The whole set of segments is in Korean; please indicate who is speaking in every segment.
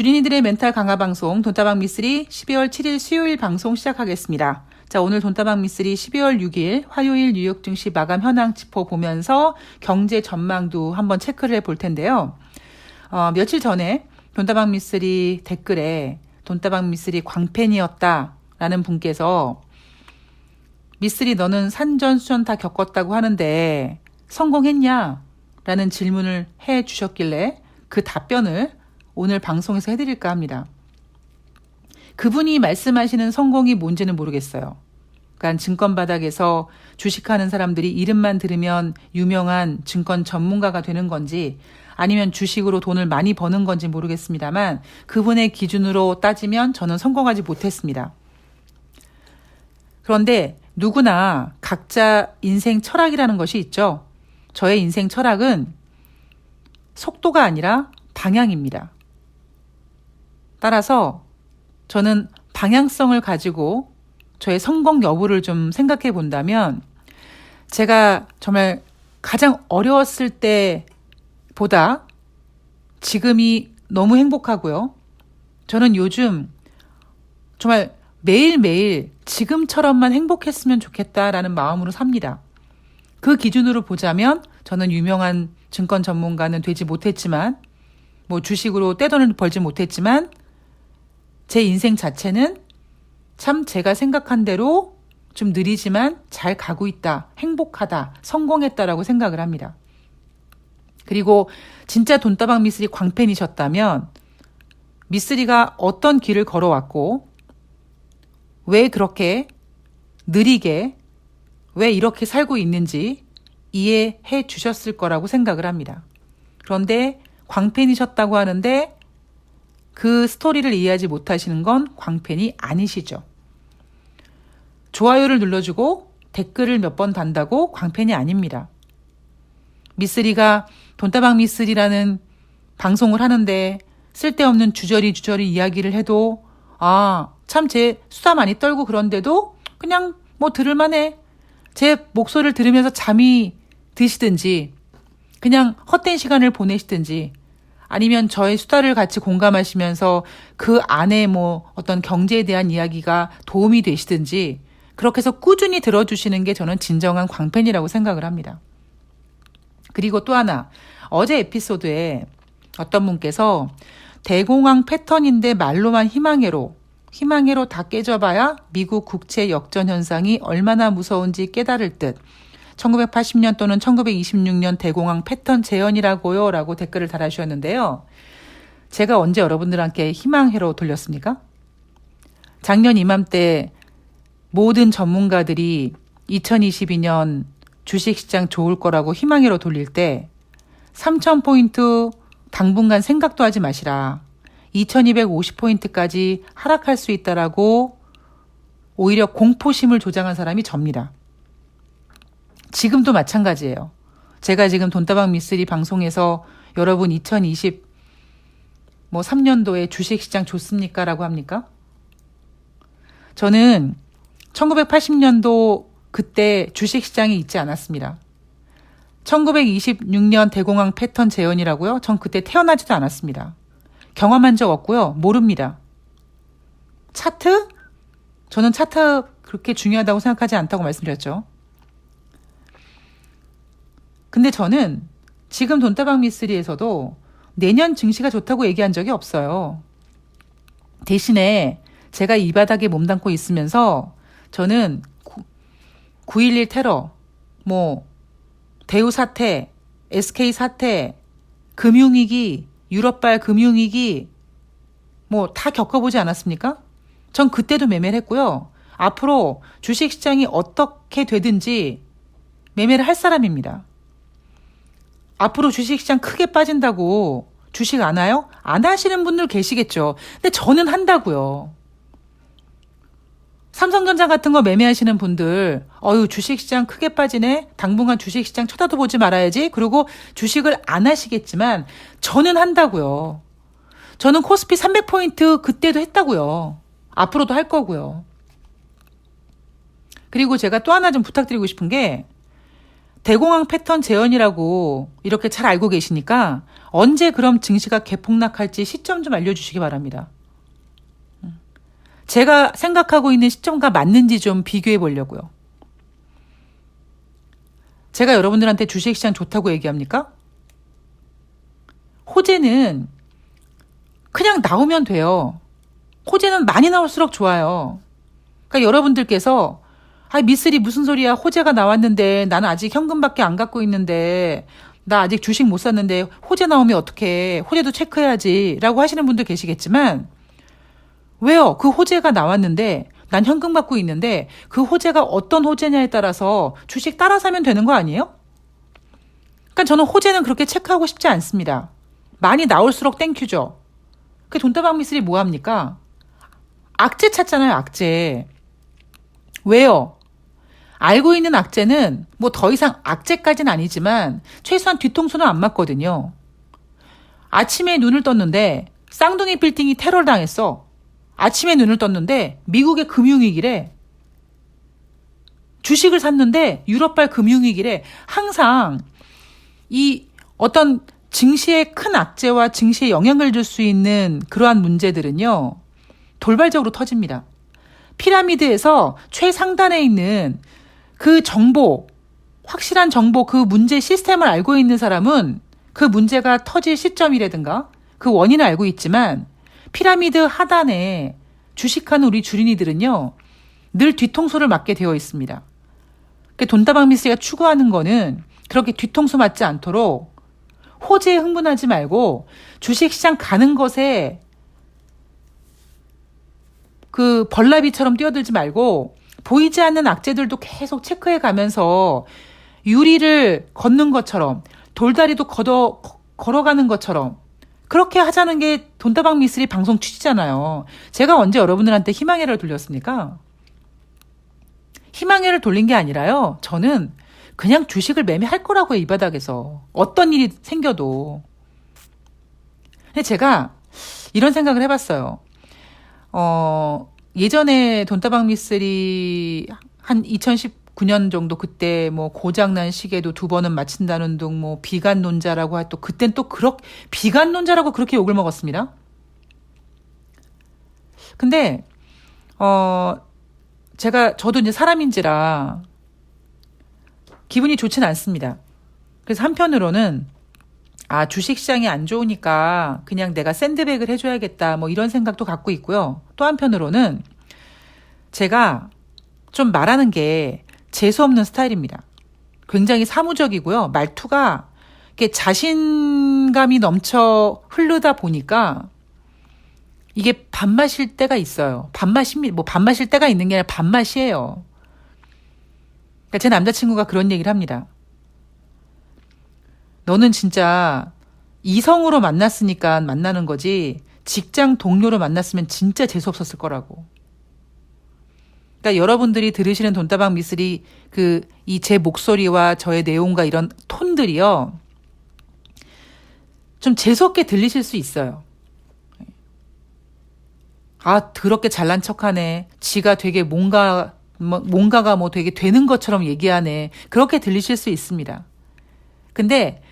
Speaker 1: 주린이들의 멘탈 강화 방송 돈다방 미쓰리 12월 7일 수요일 방송 시작하겠습니다. 자, 오늘 돈다방 미쓰리 12월 6일 화요일 뉴욕 증시 마감 현황 짚어보면서 경제 전망도 한번 체크를 해볼 텐데요. 며칠 전에 돈다방 미쓰리 댓글에 돈다방 미쓰리 광팬이었다라는 분께서 미쓰리 너는 산전수전 다 겪었다고 하는데 성공했냐? 라는 질문을 해 주셨길래 그 답변을 오늘 방송에서 해드릴까 합니다. 그분이 말씀하시는 성공이 뭔지는 모르겠어요. 그러니까 증권 바닥에서 주식하는 사람들이 이름만 들으면 유명한 증권 전문가가 되는 건지 아니면 주식으로 돈을 많이 버는 건지 모르겠습니다만 그분의 기준으로 따지면 저는 성공하지 못했습니다. 그런데 누구나 각자 인생 철학이라는 것이 있죠. 저의 인생 철학은 속도가 아니라 방향입니다. 따라서 저는 방향성을 가지고 저의 성공 여부를 좀 생각해 본다면 제가 정말 가장 어려웠을 때보다 지금이 너무 행복하고요. 저는 요즘 정말 매일매일 지금처럼만 행복했으면 좋겠다라는 마음으로 삽니다. 그 기준으로 보자면 저는 유명한 증권 전문가는 되지 못했지만 주식으로 떼돈을 벌지 못했지만 제 인생 자체는 참 제가 생각한 대로 좀 느리지만 잘 가고 있다, 행복하다, 성공했다라고 생각을 합니다. 그리고 진짜 돈다방 미쓰리 광팬이셨다면 미쓰리가 어떤 길을 걸어왔고 왜 그렇게 느리게 왜 이렇게 살고 있는지 이해해 주셨을 거라고 생각을 합니다. 그런데 광팬이셨다고 하는데 그 스토리를 이해하지 못하시는 건 광팬이 아니시죠. 좋아요를 눌러주고 댓글을 몇 번 단다고 광팬이 아닙니다. 미쓰리가 돈다방 미쓰리라는 방송을 하는데 쓸데없는 주저리 이야기를 해도 참 제 수다 많이 떨고 그런데도 그냥 들을만해. 제 목소리를 들으면서 잠이 드시든지 그냥 헛된 시간을 보내시든지 아니면 저의 수다를 같이 공감하시면서 그 안에 어떤 경제에 대한 이야기가 도움이 되시든지 그렇게 해서 꾸준히 들어주시는 게 저는 진정한 광팬이라고 생각을 합니다. 그리고 또 하나, 어제 에피소드에 어떤 분께서 대공황 패턴인데 말로만 희망회로 다 깨져봐야 미국 국채 역전 현상이 얼마나 무서운지 깨달을 듯 1980년 또는 1926년 대공황 패턴 재현이라고요 라고 댓글을 달아주셨는데요. 제가 언제 여러분들한테 희망회로 돌렸습니까? 작년 이맘때 모든 전문가들이 2022년 주식시장 좋을 거라고 희망회로 돌릴 때 3,000포인트 당분간 생각도 하지 마시라. 2250포인트까지 하락할 수 있다라고 오히려 공포심을 조장한 사람이 접니다. 지금도 마찬가지예요. 제가 지금 돈다방 미쓰리 방송에서 여러분 2023년도에 주식시장 좋습니까? 라고 합니까? 저는 1980년도 그때 주식시장이 있지 않았습니다. 1926년 대공황 패턴 재현이라고요? 전 그때 태어나지도 않았습니다. 경험한 적 없고요. 모릅니다. 차트? 저는 차트 그렇게 중요하다고 생각하지 않다고 말씀드렸죠. 근데 저는 지금 돈다방 미쓰리에서도 내년 증시가 좋다고 얘기한 적이 없어요. 대신에 제가 이 바닥에 몸담고 있으면서 저는 9.11 테러, 대우 사태, SK 사태, 금융위기, 유럽발 금융위기 다 겪어보지 않았습니까? 전 그때도 매매를 했고요. 앞으로 주식시장이 어떻게 되든지 매매를 할 사람입니다. 앞으로 주식시장 크게 빠진다고 주식 안 와요? 안 하시는 분들 계시겠죠. 근데 저는 한다고요. 삼성전자 같은 거 매매하시는 분들 주식시장 크게 빠지네. 당분간 주식시장 쳐다도 보지 말아야지. 그리고 주식을 안 하시겠지만 저는 한다고요. 저는 코스피 300포인트 그때도 했다고요. 앞으로도 할 거고요. 그리고 제가 또 하나 좀 부탁드리고 싶은 게 대공황 패턴 재현이라고 이렇게 잘 알고 계시니까 언제 그럼 증시가 개폭락할지 시점 좀 알려주시기 바랍니다. 제가 생각하고 있는 시점과 맞는지 좀 비교해 보려고요. 제가 여러분들한테 주식시장 좋다고 얘기합니까? 호재는 그냥 나오면 돼요. 호재는 많이 나올수록 좋아요. 그러니까 여러분들께서 미쓰리 무슨 소리야, 호재가 나왔는데 나는 아직 현금밖에 안 갖고 있는데 나 아직 주식 못 샀는데 호재 나오면 어떡해, 호재도 체크해야지 라고 하시는 분도 계시겠지만, 왜요? 그 호재가 나왔는데 난 현금 갖고 있는데 그 호재가 어떤 호재냐에 따라서 주식 따라 사면 되는 거 아니에요? 그러니까 저는 호재는 그렇게 체크하고 싶지 않습니다. 많이 나올수록 땡큐죠. 그 돈다방 미쓰리 뭐 합니까? 악재 찾잖아요, 악재. 왜요? 알고 있는 악재는 뭐 더 이상 악재까지는 아니지만 최소한 뒤통수는 안 맞거든요. 아침에 눈을 떴는데 쌍둥이 빌딩이 테러를 당했어. 아침에 눈을 떴는데 미국의 금융위기래. 주식을 샀는데 유럽발 금융위기래. 항상 이 어떤 증시에 큰 악재와 증시에 영향을 줄 수 있는 그러한 문제들은요, 돌발적으로 터집니다. 피라미드에서 최상단에 있는 그 정보, 확실한 정보, 그 문제 시스템을 알고 있는 사람은 그 문제가 터질 시점이라든가 그 원인을 알고 있지만, 피라미드 하단에 주식하는 우리 주린이들은요, 늘 뒤통수를 맞게 되어 있습니다. 돈다방 미쓰리가 추구하는 거는 그렇게 뒤통수 맞지 않도록 호재에 흥분하지 말고 주식시장 가는 것에 그 벌나비처럼 뛰어들지 말고 보이지 않는 악재들도 계속 체크해 가면서 유리를 걷는 것처럼, 돌다리도 걸어가는 것처럼 그렇게 하자는 게 돈다방 미쓰리 방송 취지잖아요. 제가 언제 여러분들한테 희망회를 돌렸습니까? 희망회를 돌린 게 아니라요, 저는 그냥 주식을 매매할 거라고요, 이 바닥에서. 어떤 일이 생겨도. 근데 제가 이런 생각을 해봤어요. 예전에 돈다방 미쓰리 한 2019년 정도, 그때 뭐 고장난 시계도 2번은 맞춘다는 둥, 뭐 비관론자라고 또 그땐 또 그렇게 비관론자라고 그렇게 욕을 먹었습니다. 근데 저도 이제 사람인지라 기분이 좋진 않습니다. 그래서 한편으로는 주식시장이 안 좋으니까 그냥 내가 샌드백을 해줘야겠다, 뭐 이런 생각도 갖고 있고요. 또 한편으로는 제가 좀 말하는 게 재수없는 스타일입니다. 굉장히 사무적이고요. 말투가 이렇게 자신감이 넘쳐 흐르다 보니까 이게 밥맛일 때가 있어요. 밥맛일 때가 있는 게 아니라 밥맛이에요. 그러니까 제 남자친구가 그런 얘기를 합니다. 너는 진짜 이성으로 만났으니까 만나는 거지 직장 동료로 만났으면 진짜 재수없었을 거라고. 그러니까 여러분들이 들으시는 돈다방 미쓰리 이 제 목소리와 저의 내용과 이런 톤들이요, 좀 재수없게 들리실 수 있어요. 더럽게 잘난 척하네. 지가 되게 뭔가가 뭐 되게 되는 것처럼 얘기하네. 그렇게 들리실 수 있습니다. 근데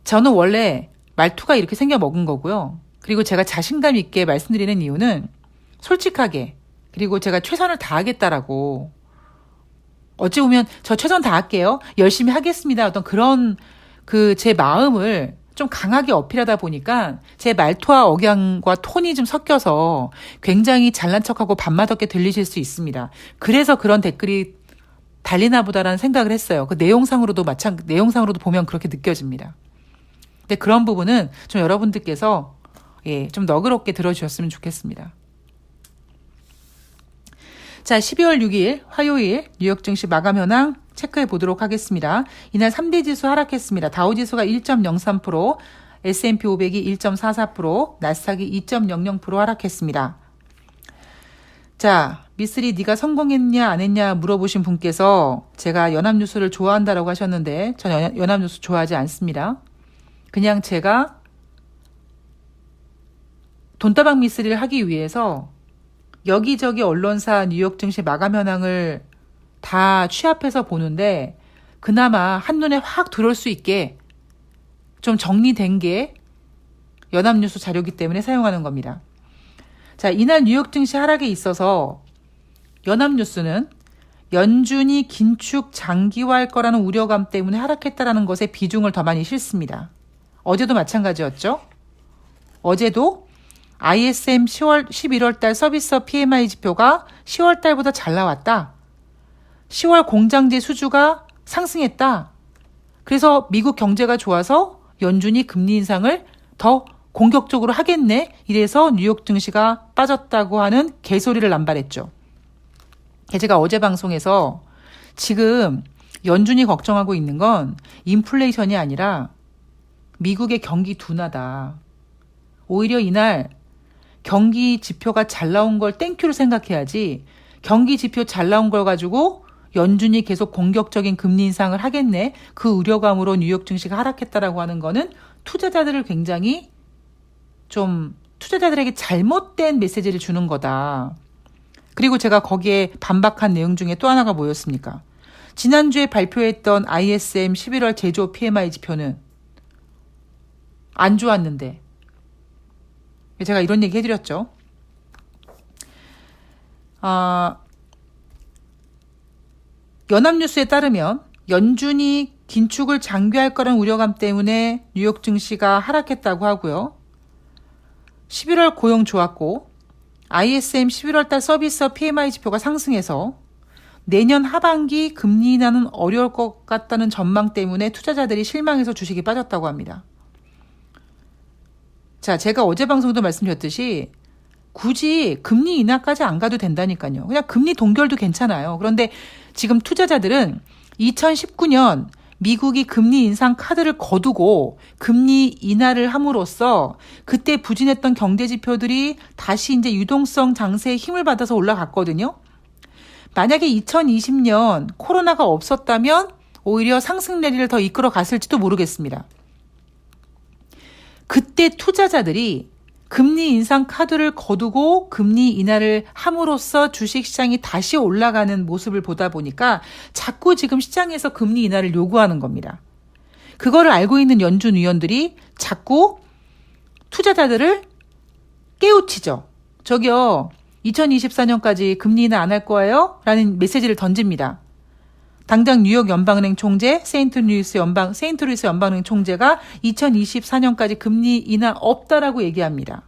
Speaker 1: 저는 원래 말투가 이렇게 생겨 먹은 거고요. 그리고 제가 자신감 있게 말씀드리는 이유는 솔직하게, 그리고 제가 최선을 다하겠다라고, 어찌 보면 저 최선 다할게요, 열심히 하겠습니다, 어떤 그런 제 마음을 좀 강하게 어필하다 보니까 제 말투와 억양과 톤이 좀 섞여서 굉장히 잘난 척하고 밥맛없게 들리실 수 있습니다. 그래서 그런 댓글이 달리나 보다라는 생각을 했어요. 그 내용상으로도 보면 그렇게 느껴집니다. 근데 그런 부분은 좀 여러분들께서 좀 너그럽게 들어주셨으면 좋겠습니다. 자, 12월 6일 화요일 뉴욕 증시 마감 현황 체크해 보도록 하겠습니다. 이날 3대 지수 하락했습니다. 다우지수가 1.03%, S&P 500이 1.44%, 나스닥이 2.00% 하락했습니다. 자, 미쓰리 네가 성공했냐 안 했냐 물어보신 분께서 제가 연합뉴스를 좋아한다라고 하셨는데, 전 연합뉴스 좋아하지 않습니다. 그냥 제가 돈다방 미쓰리를 하기 위해서 여기저기 언론사 뉴욕 증시 마감 현황을 다 취합해서 보는데 그나마 한눈에 확 들어올 수 있게 좀 정리된 게 연합뉴스 자료이기 때문에 사용하는 겁니다. 자, 이날 뉴욕 증시 하락에 있어서 연합뉴스는 연준이 긴축 장기화할 거라는 우려감 때문에 하락했다라는 것에 비중을 더 많이 싣습니다. 어제도 마찬가지였죠. 어제도 ISM 11월 달 서비스 PMI 지표가 10월 달보다 잘 나왔다. 10월 공장제 수주가 상승했다. 그래서 미국 경제가 좋아서 연준이 금리 인상을 더 공격적으로 하겠네. 이래서 뉴욕 증시가 빠졌다고 하는 개소리를 남발했죠. 제가 어제 방송에서 지금 연준이 걱정하고 있는 건 인플레이션이 아니라 미국의 경기 둔화다. 오히려 이날 경기 지표가 잘 나온 걸 땡큐로 생각해야지 경기 지표 잘 나온 걸 가지고 연준이 계속 공격적인 금리 인상을 하겠네. 그 우려감으로 뉴욕 증시가 하락했다라고 하는 거는 투자자들을 굉장히 좀 투자자들에게 잘못된 메시지를 주는 거다. 그리고 제가 거기에 반박한 내용 중에 또 하나가 뭐였습니까? 지난주에 발표했던 ISM 11월 제조 PMI 지표는 안 좋았는데 제가 이런 얘기 해드렸죠. 연합뉴스에 따르면 연준이 긴축을 장기화할 거라는 우려감 때문에 뉴욕 증시가 하락했다고 하고요. 11월 고용 좋았고 ISM 11월 달 서비스 PMI 지표가 상승해서 내년 하반기 금리 인하는 어려울 것 같다는 전망 때문에 투자자들이 실망해서 주식이 빠졌다고 합니다. 자, 제가 어제 방송도 말씀드렸듯이 굳이 금리 인하까지 안 가도 된다니까요. 그냥 금리 동결도 괜찮아요. 그런데 지금 투자자들은 2019년 미국이 금리 인상 카드를 거두고 금리 인하를 함으로써 그때 부진했던 경제 지표들이 다시 이제 유동성 장세에 힘을 받아서 올라갔거든요. 만약에 2020년 코로나가 없었다면 오히려 상승 랠리를 더 이끌어 갔을지도 모르겠습니다. 그때 투자자들이 금리 인상 카드를 거두고 금리 인하를 함으로써 주식시장이 다시 올라가는 모습을 보다 보니까 자꾸 지금 시장에서 금리 인하를 요구하는 겁니다. 그거를 알고 있는 연준 위원들이 자꾸 투자자들을 깨우치죠. 저기요, 2024년까지 금리 인하 안 할 거예요? 라는 메시지를 던집니다. 당장 뉴욕 연방은행 총재, 세인트루이스 연방은행 총재가 2024년까지 금리 인하 없다라고 얘기합니다.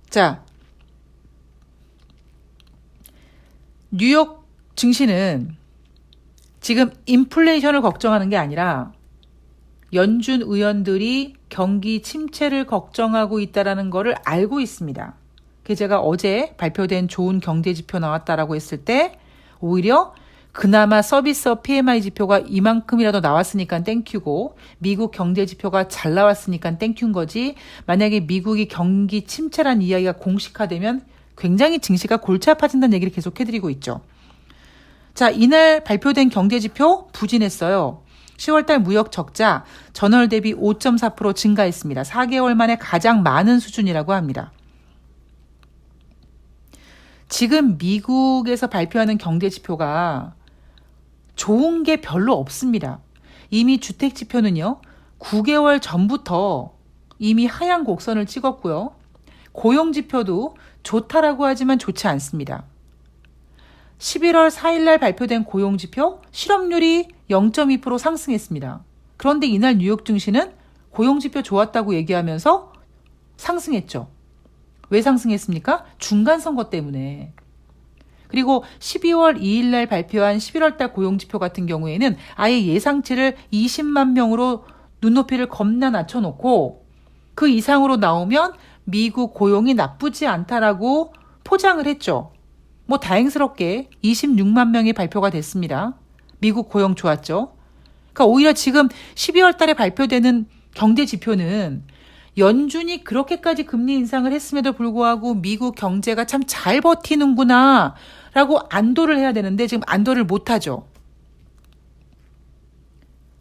Speaker 1: 자, 뉴욕 증시는 지금 인플레이션을 걱정하는 게 아니라 연준 의원들이 경기 침체를 걱정하고 있다는 것을 알고 있습니다. 제가 어제 발표된 좋은 경제 지표 나왔다라고 했을 때 오히려 그나마 서비스 PMI 지표가 이만큼이라도 나왔으니까 땡큐고 미국 경제 지표가 잘 나왔으니까 땡큐인 거지, 만약에 미국이 경기 침체란 이야기가 공식화되면 굉장히 증시가 골치 아파진다는 얘기를 계속 해드리고 있죠. 자, 이날 발표된 경제 지표 부진했어요. 10월달 무역 적자 전월 대비 5.4% 증가했습니다. 4개월 만에 가장 많은 수준이라고 합니다. 지금 미국에서 발표하는 경제 지표가 좋은 게 별로 없습니다. 이미 주택 지표는요, 9개월 전부터 이미 하향 곡선을 찍었고요. 고용 지표도 좋다라고 하지만 좋지 않습니다. 11월 4일 날 발표된 고용 지표 실업률이 0.2% 상승했습니다. 그런데 이날 뉴욕 증시는 고용 지표 좋았다고 얘기하면서 상승했죠. 왜 상승했습니까? 중간선거 때문에. 그리고 12월 2일 날 발표한 11월 달 고용지표 같은 경우에는 아예 예상치를 20만 명으로 눈높이를 겁나 낮춰놓고 그 이상으로 나오면 미국 고용이 나쁘지 않다라고 포장을 했죠. 뭐 다행스럽게 26만 명이 발표가 됐습니다. 미국 고용 좋았죠. 그러니까 오히려 지금 12월 달에 발표되는 경제 지표는 연준이 그렇게까지 금리 인상을 했음에도 불구하고 미국 경제가 참 잘 버티는구나 라고 안도를 해야 되는데 지금 안도를 못하죠.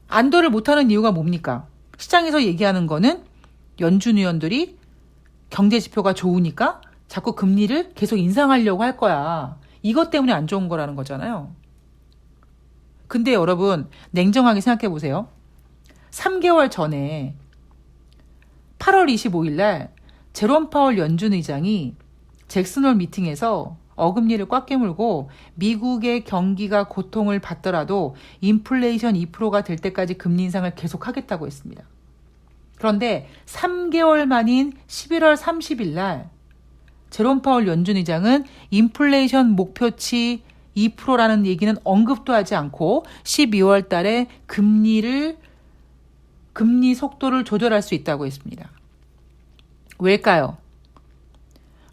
Speaker 1: 안도를 못하는 이유가 뭡니까? 시장에서 얘기하는 거는 연준 위원들이 경제 지표가 좋으니까 자꾸 금리를 계속 인상하려고 할 거야. 이것 때문에 안 좋은 거라는 거잖아요. 근데 여러분 냉정하게 생각해 보세요. 3개월 전에 8월 25일 날 제롬 파월 연준 의장이 잭슨홀 미팅에서 어금니를 꽉 깨물고 미국의 경기가 고통을 받더라도 인플레이션 2%가 될 때까지 금리 인상을 계속하겠다고 했습니다. 그런데 3개월 만인 11월 30일 날 제롬 파월 연준 의장은 인플레이션 목표치 2%라는 얘기는 언급도 하지 않고 12월 달에 금리 속도를 조절할 수 있다고 했습니다. 왜일까요?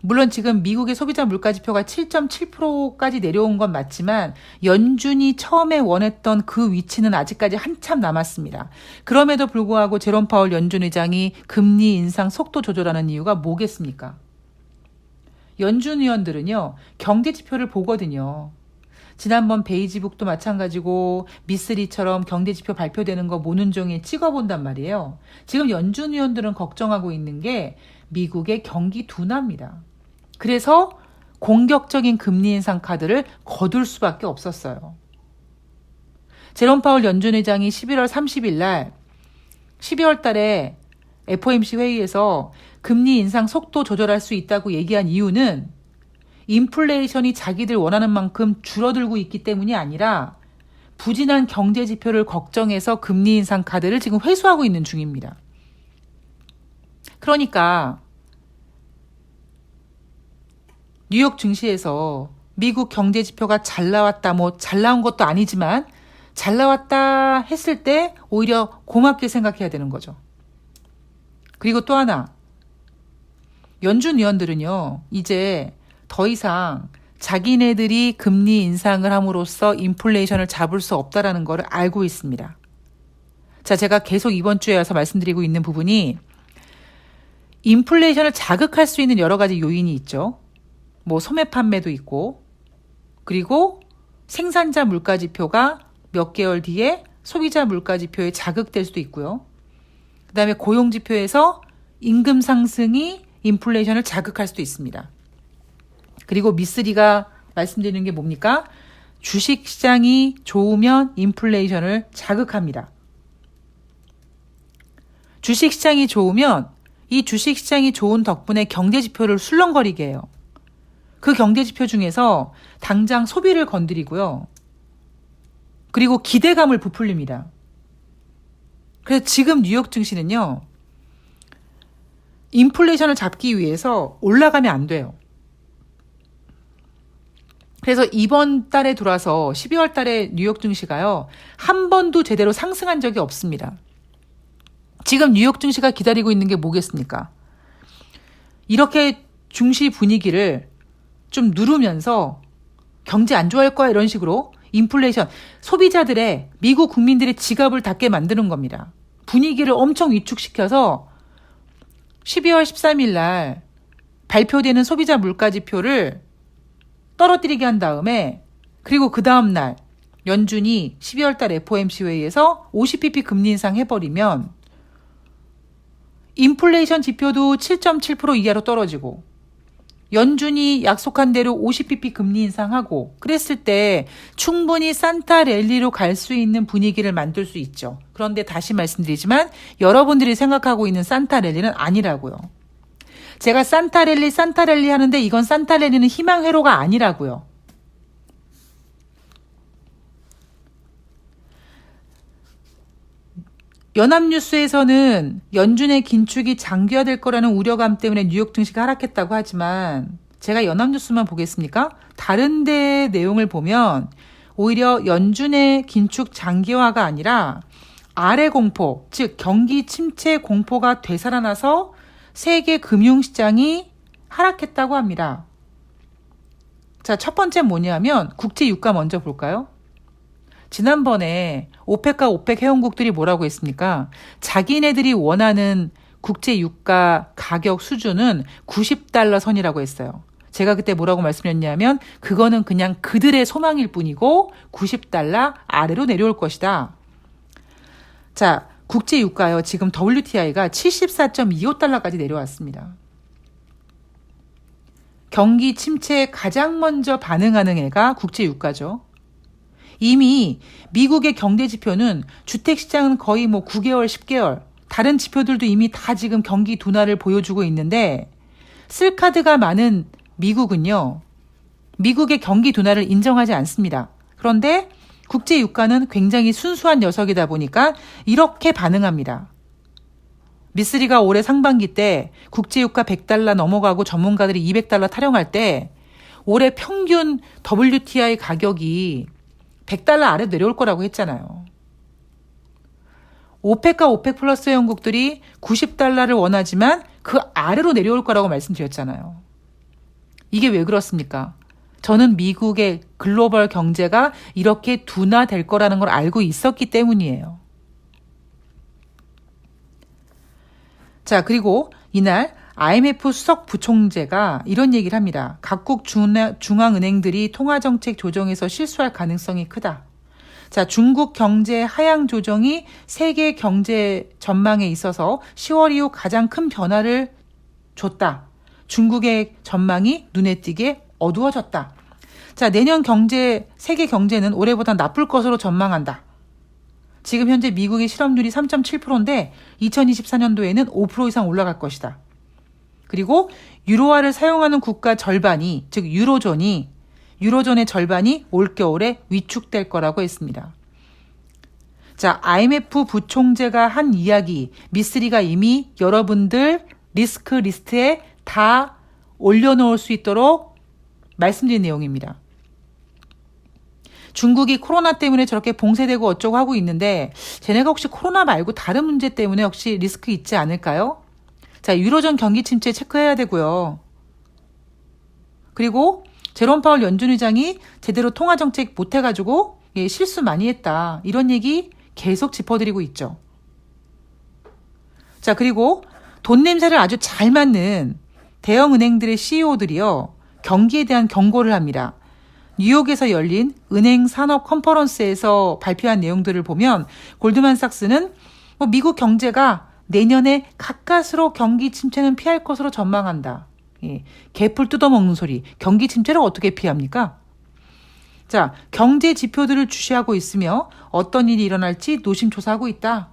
Speaker 1: 물론 지금 미국의 소비자 물가지표가 7.7%까지 내려온 건 맞지만 연준이 처음에 원했던 그 위치는 아직까지 한참 남았습니다. 그럼에도 불구하고 제롬 파월 연준 의장이 금리 인상 속도 조절하는 이유가 뭐겠습니까? 연준 위원들은요, 경제 지표를 보거든요. 지난번 베이지북도 마찬가지고 미쓰리처럼 경제지표 발표되는 거 모는 종이에 찍어본단 말이에요. 지금 연준 위원들은 걱정하고 있는 게 미국의 경기 둔화입니다. 그래서 공격적인 금리 인상 카드를 거둘 수밖에 없었어요. 제롬 파월 연준 의장이 11월 30일 날 12월 달에 FOMC 회의에서 금리 인상 속도 조절할 수 있다고 얘기한 이유는 인플레이션이 자기들 원하는 만큼 줄어들고 있기 때문이 아니라 부진한 경제 지표를 걱정해서 금리 인상 카드를 지금 회수하고 있는 중입니다. 그러니까 뉴욕 증시에서 미국 경제 지표가 잘 나왔다, 잘 나온 것도 아니지만 잘 나왔다 했을 때 오히려 고맙게 생각해야 되는 거죠. 그리고 또 하나, 연준 위원들은요, 이제 더 이상 자기네들이 금리 인상을 함으로써 인플레이션을 잡을 수 없다라는 걸 알고 있습니다. 자, 제가 계속 이번 주에 와서 말씀드리고 있는 부분이 인플레이션을 자극할 수 있는 여러 가지 요인이 있죠. 소매 판매도 있고, 그리고 생산자 물가지표가 몇 개월 뒤에 소비자 물가지표에 자극될 수도 있고요. 그 다음에 고용지표에서 임금 상승이 인플레이션을 자극할 수도 있습니다. 그리고 미쓰리가 말씀드리는 게 뭡니까? 주식시장이 좋으면 인플레이션을 자극합니다. 주식시장이 좋으면 이 주식시장이 좋은 덕분에 경제지표를 술렁거리게 해요. 그 경제지표 중에서 당장 소비를 건드리고요. 그리고 기대감을 부풀립니다. 그래서 지금 뉴욕 증시는요, 인플레이션을 잡기 위해서 올라가면 안 돼요. 그래서 이번 달에 들어와서 12월 달에 뉴욕 증시가요, 한 번도 제대로 상승한 적이 없습니다. 지금 뉴욕 증시가 기다리고 있는 게 뭐겠습니까? 이렇게 증시 분위기를 좀 누르면서 경제 안 좋아할 거야 이런 식으로 인플레이션, 소비자들의, 미국 국민들의 지갑을 닫게 만드는 겁니다. 분위기를 엄청 위축시켜서 12월 13일 날 발표되는 소비자 물가지표를 떨어뜨리게 한 다음에, 그리고 그 다음 날 연준이 12월 달 FOMC 회의에서 50bp 금리 인상 해버리면 인플레이션 지표도 7.7% 이하로 떨어지고 연준이 약속한 대로 50bp 금리 인상하고 그랬을 때 충분히 산타 랠리로 갈 수 있는 분위기를 만들 수 있죠. 그런데 다시 말씀드리지만 여러분들이 생각하고 있는 산타 랠리는 아니라고요. 제가 산타 랠리 하는데 이건 산타 랠리는 희망회로가 아니라고요. 연합뉴스에서는 연준의 긴축이 장기화될 거라는 우려감 때문에 뉴욕 증시가 하락했다고 하지만 제가 연합뉴스만 보겠습니까? 다른 데 내용을 보면 오히려 연준의 긴축 장기화가 아니라 아래 공포, 즉 경기 침체 공포가 되살아나서 세계 금융시장이 하락했다고 합니다. 자, 첫 번째 뭐냐면 국제 유가 먼저 볼까요? 지난번에 오펙과 오펙 회원국들이 뭐라고 했습니까? 자기네들이 원하는 국제 유가 가격 수준은 $90 선이라고 했어요. 제가 그때 뭐라고 말씀드렸냐면 그거는 그냥 그들의 소망일 뿐이고 $90 아래로 내려올 것이다. 자, 국제 유가요. 지금 WTI가 74.25달러까지 내려왔습니다. 경기 침체에 가장 먼저 반응하는 애가 국제 유가죠. 이미 미국의 경제 지표는 주택시장은 거의 뭐 9개월, 10개월, 다른 지표들도 이미 다 지금 경기 둔화를 보여주고 있는데 쓸카드가 많은 미국은요. 미국의 경기 둔화를 인정하지 않습니다. 그런데 국제 유가는 굉장히 순수한 녀석이다 보니까 이렇게 반응합니다. 미쓰리가 올해 상반기 때 국제 유가 100달러 넘어가고 전문가들이 200달러 타령할 때 올해 평균 WTI 가격이 100달러 아래 내려올 거라고 했잖아요. 오펙과 오펙 플러스 회원국들이 90달러를 원하지만 그 아래로 내려올 거라고 말씀드렸잖아요. 이게 왜 그렇습니까? 저는 미국의 글로벌 경제가 이렇게 둔화될 거라는 걸 알고 있었기 때문이에요. 자, 그리고 이날 IMF 수석 부총재가 이런 얘기를 합니다. 각국 중앙은행들이 통화정책 조정에서 실수할 가능성이 크다. 자, 중국 경제 하향 조정이 세계 경제 전망에 있어서 10월 이후 가장 큰 변화를 줬다. 중국의 전망이 눈에 띄게 어두워졌다. 자, 내년 세계 경제는 올해보다 나쁠 것으로 전망한다. 지금 현재 미국의 실업률이 3.7%인데 2024년도에는 5% 이상 올라갈 것이다. 그리고 유로화를 사용하는 국가 절반이, 즉 유로존의 절반이 올겨울에 위축될 거라고 했습니다. 자, IMF 부총재가 한 이야기, 미쓰리가 이미 여러분들 리스크 리스트에 다 올려놓을 수 있도록 말씀드린 내용입니다. 중국이 코로나 때문에 저렇게 봉쇄되고 어쩌고 하고 있는데 쟤네가 혹시 코로나 말고 다른 문제 때문에 혹시 리스크 있지 않을까요? 자, 유로존 경기 침체 체크해야 되고요. 그리고 제롬 파월 연준 의장이 제대로 통화 정책 못 해가지고 실수 많이 했다. 이런 얘기 계속 짚어드리고 있죠. 자, 그리고 돈 냄새를 아주 잘 맡는 대형 은행들의 CEO들이요. 경기에 대한 경고를 합니다. 뉴욕에서 열린 은행 산업 컨퍼런스에서 발표한 내용들을 보면 골드만삭스는 미국 경제가 내년에 가까스로 경기 침체는 피할 것으로 전망한다. 예, 개풀 뜯어먹는 소리. 경기 침체를 어떻게 피합니까? 자, 경제 지표들을 주시하고 있으며 어떤 일이 일어날지 노심초사하고 있다.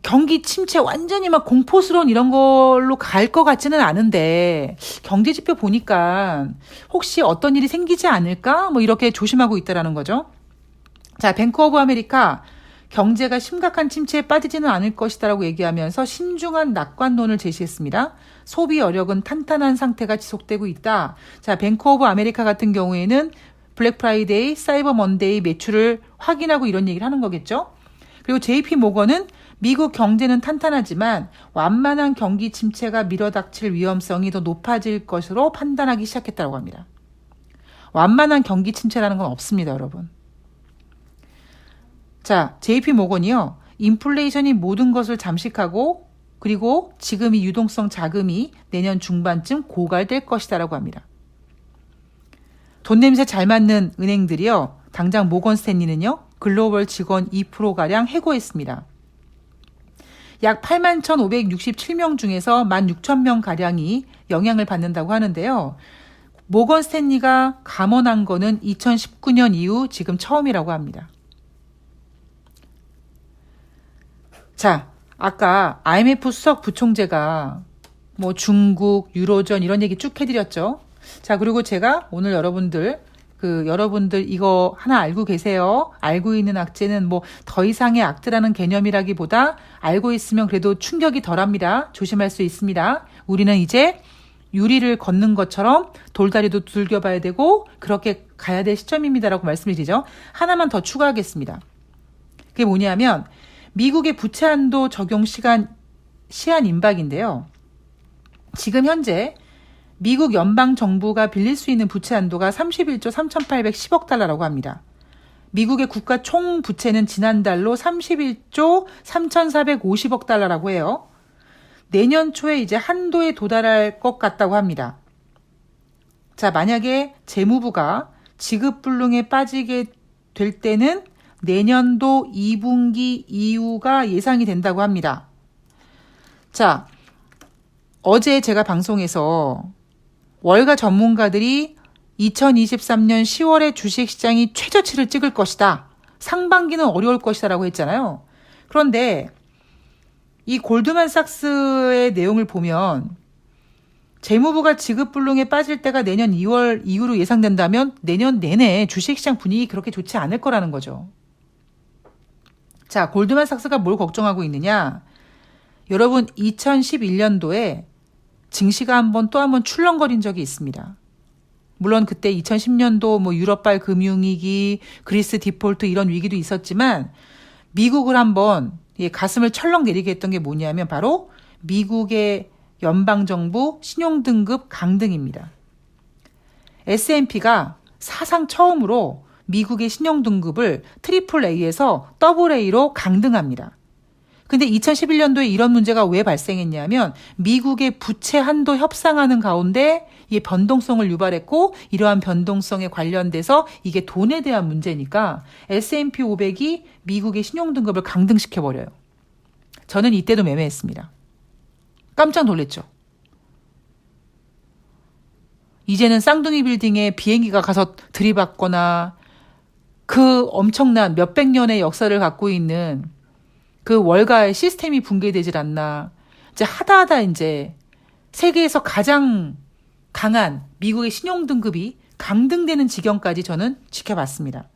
Speaker 1: 경기 침체 완전히 막 공포스러운 이런 걸로 갈 것 같지는 않은데 경제 지표 보니까 혹시 어떤 일이 생기지 않을까? 이렇게 조심하고 있다라는 거죠. 자, 뱅크 오브 아메리카 경제가 심각한 침체에 빠지지는 않을 것이다라고 얘기하면서 신중한 낙관론을 제시했습니다. 소비 여력은 탄탄한 상태가 지속되고 있다. 자, 뱅크 오브 아메리카 같은 경우에는 블랙 프라이데이, 사이버 먼데이 매출을 확인하고 이런 얘기를 하는 거겠죠. 그리고 JP 모건은 미국 경제는 탄탄하지만 완만한 경기 침체가 밀어닥칠 위험성이 더 높아질 것으로 판단하기 시작했다고 합니다. 완만한 경기 침체라는 건 없습니다, 여러분. 자, JP 모건이요. 인플레이션이 모든 것을 잠식하고 그리고 지금 이 유동성 자금이 내년 중반쯤 고갈될 것이다라고 합니다. 돈 냄새 잘 맡는 은행들이요. 당장 모건 스탠리는요. 글로벌 직원 2%가량 해고했습니다. 약 81,567명 중에서 16,000명가량이 영향을 받는다고 하는데요. 모건 스탠리가 감원한 거는 2019년 이후 지금 처음이라고 합니다. 자, 아까 IMF 수석 부총재가 중국, 유로존 이런 얘기 쭉 해드렸죠. 자, 그리고 제가 오늘 여러분들 이거 하나 알고 계세요? 알고 있는 악재는 더 이상의 악재라는 개념이라기보다 알고 있으면 그래도 충격이 덜합니다. 조심할 수 있습니다. 우리는 이제 유리를 걷는 것처럼 돌다리도 두들겨봐야 되고 그렇게 가야 될 시점입니다라고 말씀을 드리죠. 하나만 더 추가하겠습니다. 그게 뭐냐면 미국의 부채 한도 적용 시한 임박인데요. 지금 현재 미국 연방정부가 빌릴 수 있는 부채 한도가 31조 3,810억 달러라고 합니다. 미국의 국가 총 부채는 지난달로 31조 3,450억 달러라고 해요. 내년 초에 이제 한도에 도달할 것 같다고 합니다. 자, 만약에 재무부가 지급불능에 빠지게 될 때는 내년도 2분기 이후가 예상이 된다고 합니다. 자, 어제 제가 방송에서 월가 전문가들이 2023년 10월에 주식시장이 최저치를 찍을 것이다. 상반기는 어려울 것이다 라고 했잖아요. 그런데 이 골드만삭스의 내용을 보면 재무부가 지급불능에 빠질 때가 내년 2월 이후로 예상된다면 내년 내내 주식시장 분위기 그렇게 좋지 않을 거라는 거죠. 자, 골드만삭스가 뭘 걱정하고 있느냐? 여러분 2011년도에 증시가 또 한 번 출렁거린 적이 있습니다. 물론 그때 2010년도 유럽발 금융위기, 그리스 디폴트 이런 위기도 있었지만 미국을 한번 가슴을 철렁 내리게 했던 게 뭐냐면 바로 미국의 연방정부 신용등급 강등입니다. S&P가 사상 처음으로 미국의 신용등급을 AAA에서 AA로 강등합니다. 근데 2011년도에 이런 문제가 왜 발생했냐면 미국의 부채 한도 협상하는 가운데 이 변동성을 유발했고 이러한 변동성에 관련돼서 이게 돈에 대한 문제니까 S&P 500이 미국의 신용등급을 강등시켜버려요. 저는 이때도 매매했습니다. 깜짝 놀랐죠. 이제는 쌍둥이 빌딩에 비행기가 가서 들이받거나 그 엄청난 몇백 년의 역사를 갖고 있는 그 월가의 시스템이 붕괴되질 않나. 이제 하다하다 이제 세계에서 가장 강한 미국의 신용등급이 강등되는 지경까지 저는 지켜봤습니다.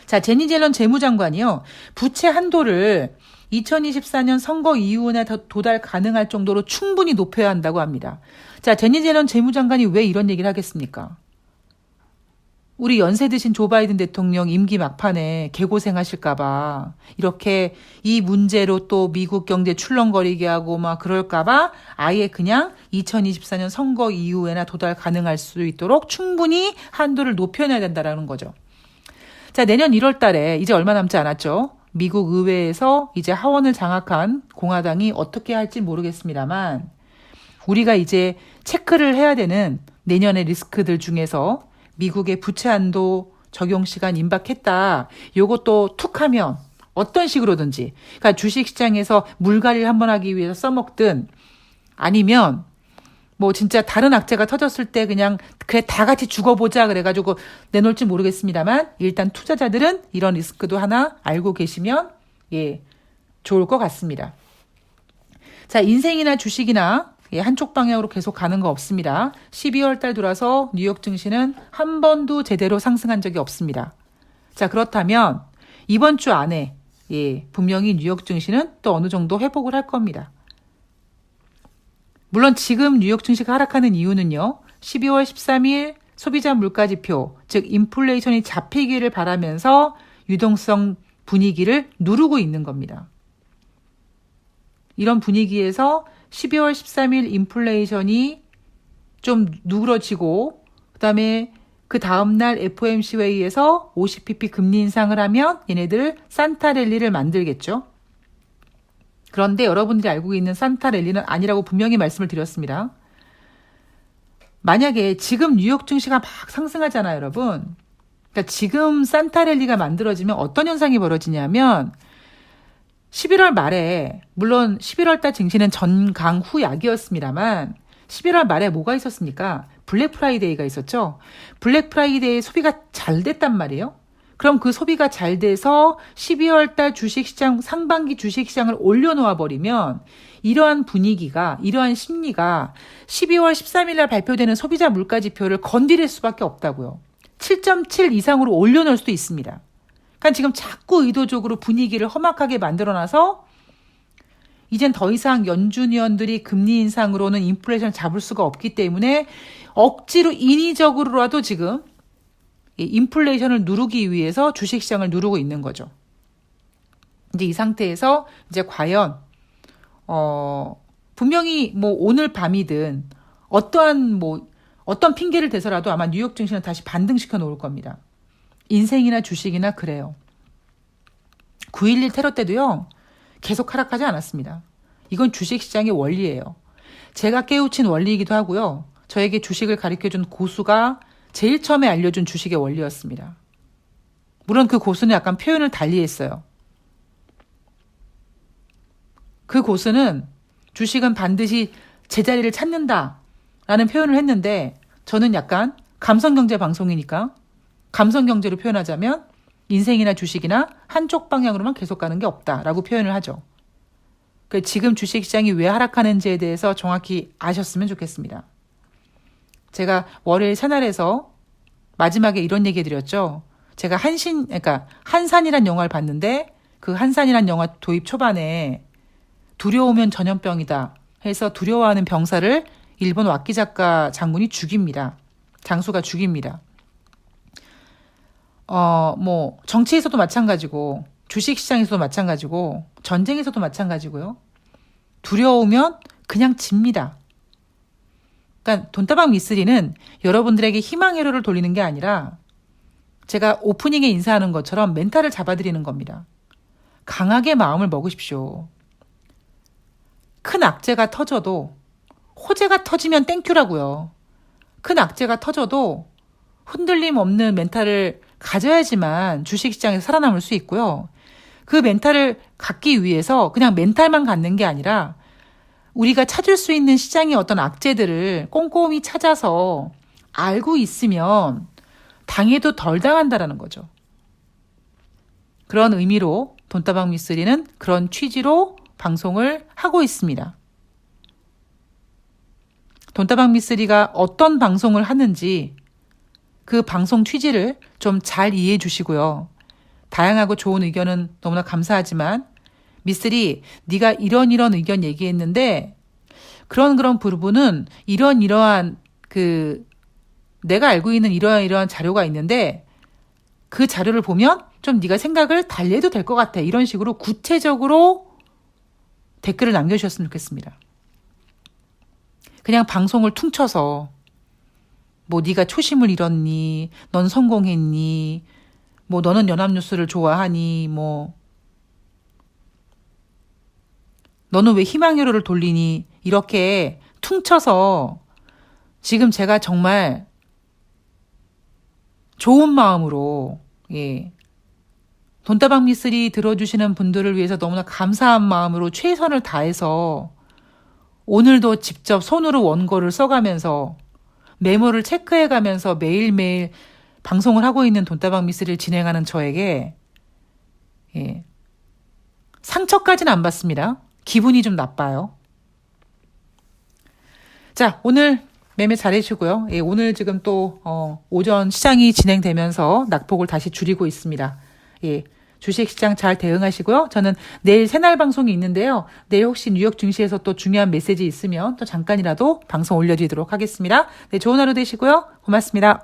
Speaker 1: 자, 제니 젤런 재무장관이요. 부채 한도를 2024년 선거 이후에 도달 가능할 정도로 충분히 높여야 한다고 합니다. 자, 제니 젤런 재무장관이 왜 이런 얘기를 하겠습니까? 우리 연세 드신 조 바이든 대통령 임기 막판에 개고생하실까봐 이렇게 이 문제로 또 미국 경제 출렁거리게 하고 그럴까봐 아예 그냥 2024년 선거 이후에나 도달 가능할 수 있도록 충분히 한도를 높여놔야 된다라는 거죠. 자, 내년 1월 달에 이제 얼마 남지 않았죠. 미국 의회에서 이제 하원을 장악한 공화당이 어떻게 할지 모르겠습니다만 우리가 이제 체크를 해야 되는 내년의 리스크들 중에서 미국의 부채 한도 적용 시간 임박했다. 요것도 툭 하면 어떤 식으로든지 그러니까 주식시장에서 물갈이를 한번 하기 위해서 써먹든 아니면 진짜 다른 악재가 터졌을 때 그냥 그래 다 같이 죽어보자 그래가지고 내놓을지 모르겠습니다만 일단 투자자들은 이런 리스크도 하나 알고 계시면 좋을 것 같습니다. 자, 인생이나 주식이나 한쪽 방향으로 계속 가는 거 없습니다. 12월 달 들어서 뉴욕 증시는 한 번도 제대로 상승한 적이 없습니다. 자, 그렇다면 이번 주 안에 분명히 뉴욕 증시는 또 어느 정도 회복을 할 겁니다. 물론 지금 뉴욕 증시가 하락하는 이유는요. 12월 13일 소비자 물가지표, 즉 인플레이션이 잡히기를 바라면서 유동성 분위기를 누르고 있는 겁니다. 이런 분위기에서 12월 13일 인플레이션이 좀 누그러지고 그다음에 그 다음날 FOMC 회의에서 50pp 금리 인상을 하면 얘네들 산타랠리를 만들겠죠. 그런데 여러분들이 알고 있는 산타랠리는 아니라고 분명히 말씀을 드렸습니다. 만약에 지금 뉴욕 증시가 막 상승하잖아요, 여러분. 그러니까 지금 산타랠리가 만들어지면 어떤 현상이 벌어지냐면 11월 말에 물론 11월 달 증시는 전강 후약이었습니다만 11월 말에 뭐가 있었습니까? 블랙 프라이데이가 있었죠. 블랙 프라이데이 소비가 잘 됐단 말이에요. 그럼 그 소비가 잘 돼서 12월 달 주식시장 상반기 주식시장을 올려놓아 버리면 이러한 분위기가 이러한 심리가 12월 13일 날 발표되는 소비자 물가지표를 건드릴 수밖에 없다고요. 7.7 이상으로 올려놓을 수도 있습니다. 그러니까 지금 자꾸 의도적으로 분위기를 험악하게 만들어놔서 이젠 더 이상 연준 위원들이 금리 인상으로는 인플레이션을 잡을 수가 없기 때문에 억지로 인위적으로라도 지금 인플레이션을 누르기 위해서 주식시장을 누르고 있는 거죠. 이제 이 상태에서 이제 과연 분명히 오늘 밤이든 어떤 핑계를 대서라도 아마 뉴욕 증시는 다시 반등시켜 놓을 겁니다. 인생이나 주식이나 그래요. 9.11 테러 때도요. 계속 하락하지 않았습니다. 이건 주식시장의 원리예요. 제가 깨우친 원리이기도 하고요. 저에게 주식을 가르쳐준 고수가 제일 처음에 알려준 주식의 원리였습니다. 물론 그 고수는 약간 표현을 달리했어요. 그 고수는 주식은 반드시 제자리를 찾는다라는 표현을 했는데 저는 약간 감성경제 방송이니까 감성경제로 표현하자면 인생이나 주식이나 한쪽 방향으로만 계속 가는 게 없다라고 표현을 하죠. 지금 주식시장이 왜 하락하는지에 대해서 정확히 아셨으면 좋겠습니다. 제가 월요일 새날에서 마지막에 이런 얘기 해드렸죠. 제가 그러니까 한산이란 영화를 봤는데 그 한산이란 영화 도입 초반에 두려우면 전염병이다 해서 두려워하는 병사를 일본 왁기 작가 장군이 죽입니다. 장수가 죽입니다. 뭐 정치에서도 마찬가지고 주식시장에서도 마찬가지고 전쟁에서도 마찬가지고요. 두려우면 그냥 집니다. 그러니까 돈다방 미쓰리는 여러분들에게 희망 회로를 돌리는 게 아니라 제가 오프닝에 인사하는 것처럼 멘탈을 잡아드리는 겁니다. 강하게 마음을 먹으십시오. 큰 악재가 터져도 호재가 터지면 땡큐라고요. 큰 악재가 터져도 흔들림 없는 멘탈을 가져야지만 주식시장에서 살아남을 수 있고요. 그 멘탈을 갖기 위해서 그냥 멘탈만 갖는 게 아니라 우리가 찾을 수 있는 시장의 어떤 악재들을 꼼꼼히 찾아서 알고 있으면 당해도 덜 당한다라는 거죠. 그런 의미로 돈다방 미쓰리는 그런 취지로 방송을 하고 있습니다. 돈다방 미쓰리가 어떤 방송을 하는지 그 방송 취지를 좀 잘 이해해 주시고요. 다양하고 좋은 의견은 너무나 감사하지만 미쓰리 네가 이런 의견 얘기했는데 그런 부분은 이러한 내가 알고 있는 이러한 자료가 있는데 그 자료를 보면 좀 네가 생각을 달리 해도 될 것 같아. 이런 식으로 구체적으로 댓글을 남겨주셨으면 좋겠습니다. 그냥 방송을 퉁쳐서 뭐 네가 초심을 잃었니? 넌 성공했니? 뭐 너는 연합뉴스를 좋아하니? 뭐 너는 왜 희망회로를 돌리니? 이렇게 퉁쳐서 지금 제가 정말 좋은 마음으로 돈다방 미쓰리 들어주시는 분들을 위해서 너무나 감사한 마음으로 최선을 다해서 오늘도 직접 손으로 원고를 써가면서 메모를 체크해가면서 매일매일 방송을 하고 있는 돈다방 미쓰리를 진행하는 저에게 상처까지는 안 받습니다. 기분이 좀 나빠요. 자, 오늘 매매 잘 해주고요. 오늘 지금 또 오전 시장이 진행되면서 낙폭을 다시 줄이고 있습니다. 주식시장 잘 대응하시고요. 저는 내일 새날 방송이 있는데요. 내일 혹시 뉴욕 증시에서 또 중요한 메시지 있으면 또 잠깐이라도 방송 올려드리도록 하겠습니다. 네, 좋은 하루 되시고요. 고맙습니다.